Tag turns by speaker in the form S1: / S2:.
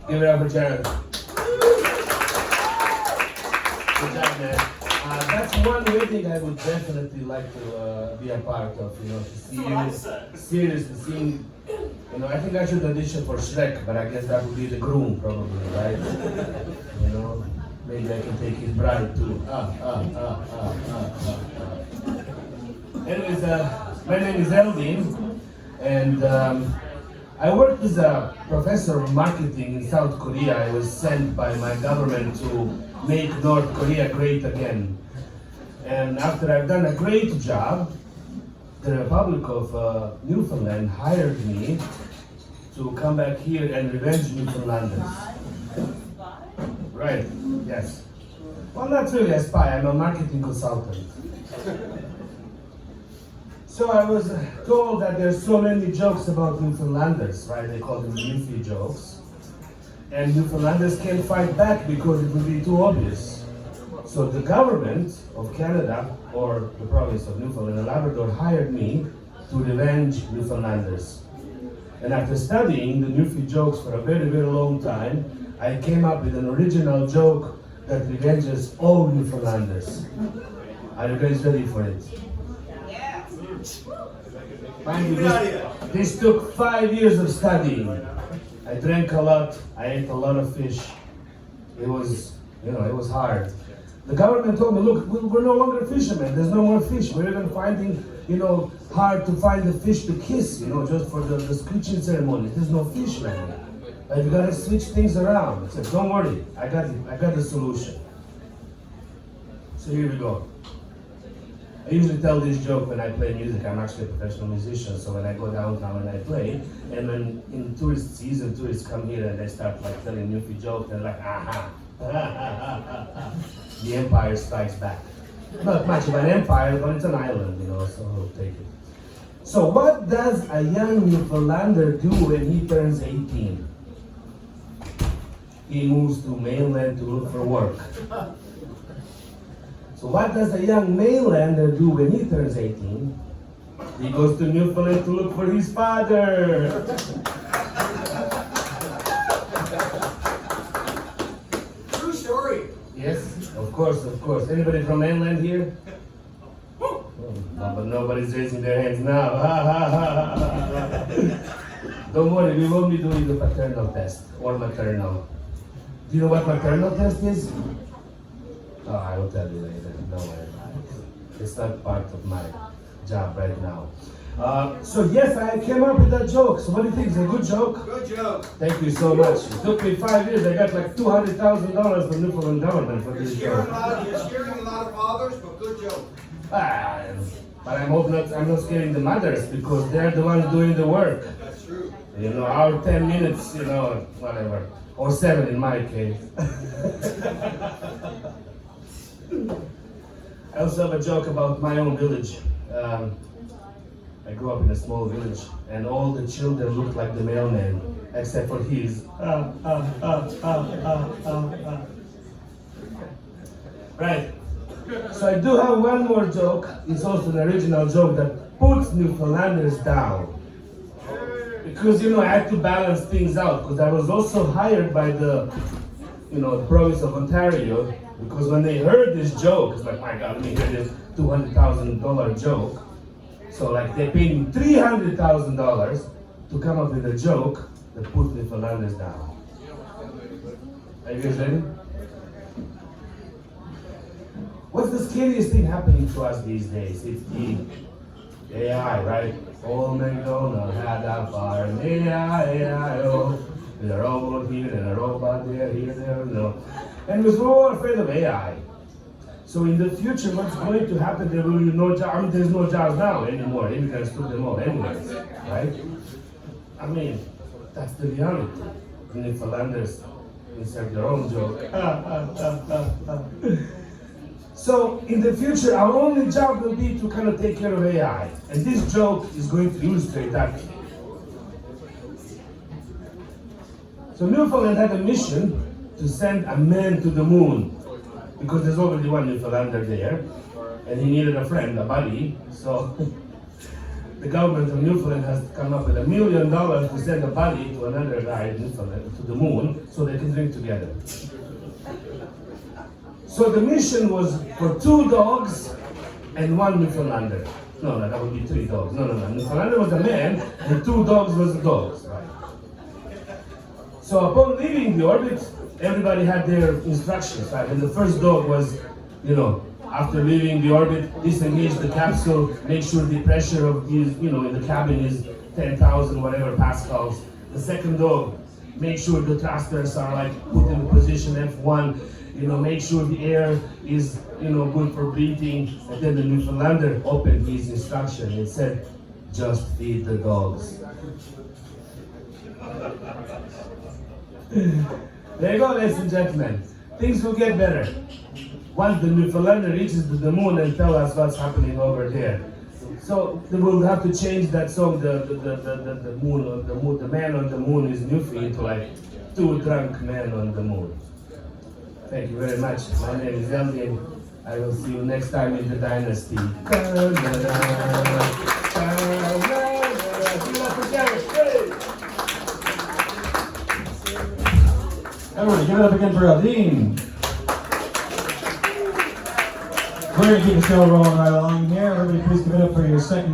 S1: Give it up for Jared. Good job, man. That's one wedding I would definitely like to be a part of, you know, to see you seriously seeing, you know, I think I should audition for Shrek, but I guess that would be the groom probably, right? You know, maybe I can take his bride too. Anyways, my name is Eldin, and I worked as a professor of marketing in South Korea. I was sent by my government to make North Korea great again. And after I've done a great job, the Republic of Newfoundland hired me to come back here and revenge Newfoundlanders. Right, yes. Well, not really a spy, I'm a marketing consultant. So I was told that there's so many jokes about Newfoundlanders, right? They call them Newfie jokes. And Newfoundlanders can't fight back because it would be too obvious. So the government of Canada, or the province of Newfoundland and Labrador, hired me to revenge Newfoundlanders. And after studying the Newfie jokes for a very, very long time, I came up with an original joke that revenges all Newfoundlanders. Are you guys ready for it? Mind you, this took 5 years of studying. I drank a lot, I ate a lot of fish. It was, you know, it was hard. The government told me, look, we're no longer fishermen, there's no more fish. We're even finding, you know, hard to find the fish to kiss, you know, just for the screeching ceremony. There's no fish, man. You gotta switch things around. I said, don't worry, I got the solution. So here we go. I usually tell this joke when I play music. I'm actually a professional musician, so when I go downtown and I play, and when in tourist season, tourists come here and they start like telling Newfie jokes, they're like, aha, the empire strikes back. Not much of an empire, but it's an island, you know, so we'll take it. So what does a young Newfoundlander do when he turns 18? He moves to mainland to look for work. So what does a young mainlander do when he turns 18? He goes to Newfoundland to look for his father.
S2: True story.
S1: Yes, of course, of course. Anybody from mainland here? Oh, no, but nobody's raising their hands now. Don't worry, we won't be doing the paternal test or maternal. Do you know what maternal test is? Oh, I will tell you later. Don't worry about it. It's not part of my job right now. So yes, I came up with that joke. So what do you think? Is it a good joke?
S2: Good joke.
S1: Thank you so much. It took me 5 years. I got like $200,000 from Newfoundland government for this joke.
S2: You're scaring a lot of fathers, but good joke.
S1: But I'm not scaring the mothers because they're the ones doing the work.
S2: That's true.
S1: You know, our 10 minutes, you know, whatever. Or 7 in my case. I also have a joke about my own village. I grew up in a small village, and all the children looked like the mailman, except for his. Right. So I do have one more joke. It's also an original joke that puts Newfoundlanders down. Because, you know, I had to balance things out, because I was also hired by the, you know, province of Ontario, because when they heard this joke, it's like, my God, let me hear this $200,000 joke. So like they paid me $300,000 to come up with a joke that put Newfoundlanders down. Are you guys ready? What's the scariest thing happening to us these days? It's the AI, right? Old MacDonald had a farm, AI, with a robot here and a robot there, no. And we're all afraid of AI. So in the future, what's going to happen? There will be no job. There's no jobs now anymore. Immigrants took them all anyways, right? I mean, that's the reality. And if Newfoundlanders insert their own joke. So in the future, our only job will be to kind of take care of AI. And this joke is going to illustrate that. So Newfoundland had a mission to send a man to the moon, because there's already one Newfoundlander there. and he needed a friend, a buddy. So the government of Newfoundland has come up with $1 million to send a buddy to another guy in Newfoundland to the moon so they can drink together. So the mission was for 2 dogs and 1 Newfoundlander. No, that would be 3 dogs. No. Newfoundlander was a man, and 2 dogs was the dogs. Right? So upon leaving the orbit, everybody had their instructions. Right? And the first dog was, after leaving the orbit, disengage the capsule, make sure the pressure of these, in the cabin is 10,000 whatever pascals. The second dog, make sure the thrusters are like put in the position F1. Make sure the air is, good for breathing. And then the Newfoundlander opened his instruction and said, just feed the dogs. There you go, ladies and gentlemen. Things will get better. Once the Newfoundlander reaches the moon and tell us what's happening over there. So we'll have to change that song, the man on the moon is Newfie, into like 2 drunk men on the moon. Thank you very much. My name is Elvin. I will see you next time in the Dynasty.
S3: Everybody, give it up again for Eldin. We're going to keep the show rolling right along here. Everybody, please give it up for your second.